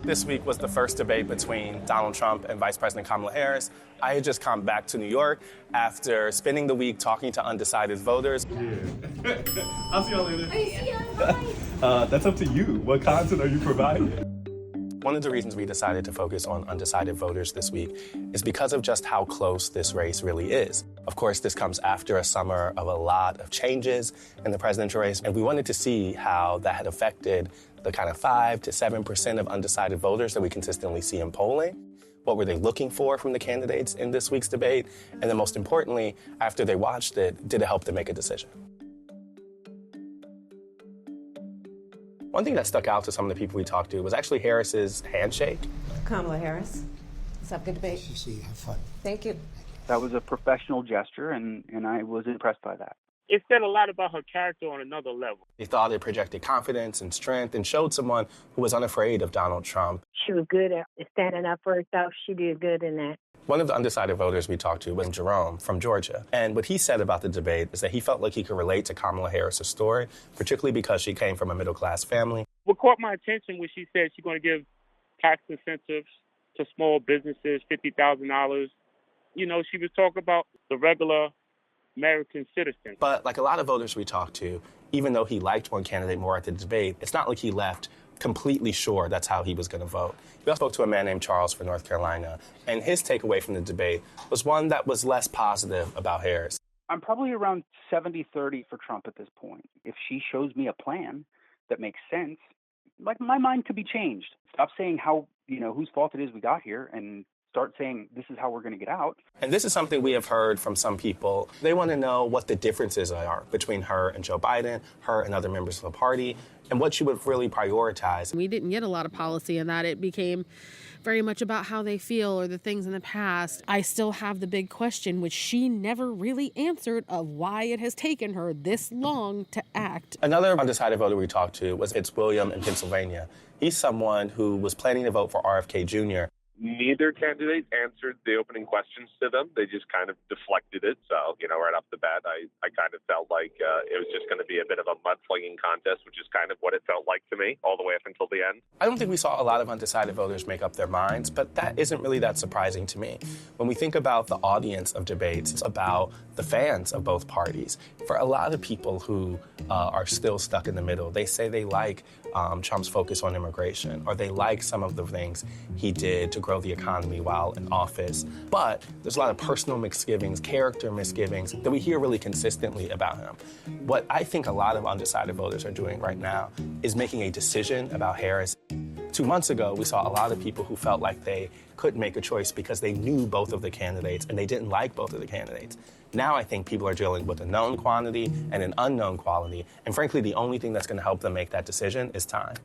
This week was the first debate between Donald Trump and Vice President Kamala Harris. I had just come back to New York after spending the week talking to undecided voters. Yeah. I'll see y'all later. That's up to you. What content are you providing? One of the reasons we decided to focus on undecided voters this week is because of just how close this race really is. Of course, this comes after a summer of a lot of changes in the presidential race, and we wanted to see how that had affected the kind of 5 to 7% of undecided voters that we consistently see in polling. What were they looking for from the candidates in this week's debate? And then most importantly, after they watched it, did it help them make a decision? One thing that stuck out to some of the people we talked to was actually Harris's handshake. Kamala Harris, let's have a good debate. See you. Have fun. Thank you. That was a professional gesture, and I was impressed by that. It said a lot about her character on another level. They thought it projected confidence and strength and showed someone who was unafraid of Donald Trump. She was good at standing up for herself. She did good in that. One of the undecided voters we talked to was Jerome from Georgia. And what he said about the debate is that he felt like he could relate to Kamala Harris's story, particularly because she came from a middle-class family. What caught my attention was she said she's going to give tax incentives to small businesses, $50,000. You know, she was talking about the regular American citizen. But like a lot of voters we talked to, even though he liked one candidate more at the debate, it's not like he left completely sure that's how he was going to vote. We also spoke to a man named Charles from North Carolina, and his takeaway from the debate was one that was less positive about Harris. I'm probably around 70-30 for Trump at this point. If she shows me a plan that makes sense, like my mind could be changed. Stop saying how, whose fault it is we got here and start saying this is how we're going to get out. And this is something we have heard from some people. They want to know what the differences are between her and Joe Biden, her and other members of the party, and what she would really prioritize. We didn't get a lot of policy in that. It became very much about how they feel or the things in the past. I still have the big question, which she never really answered, of why it has taken her this long to act. Another undecided voter we talked to was William in Pennsylvania. He's someone who was planning to vote for RFK Jr. Neither candidate answered the opening questions to them. They just kind of deflected it. So, right off the bat, I kind of felt like it was just going to be a bit of a mudslinging contest, which is kind of what it felt like to me all the way up until the end. I don't think we saw a lot of undecided voters make up their minds, but that isn't really that surprising to me. When we think about the audience of debates, it's about the fans of both parties. For a lot of people who are still stuck in the middle, they say they like Trump's focus on immigration, or they like some of the things he did to grow the economy while in office. But there's a lot of personal misgivings, character misgivings that we hear really consistently about him. What I think a lot of undecided voters are doing right now is making a decision about Harris. 2 months ago, we saw a lot of people who felt like they couldn't make a choice because they knew both of the candidates and they didn't like both of the candidates. Now I think people are dealing with a known quantity and an unknown quality, and frankly, the only thing that's going to help them make that decision is time.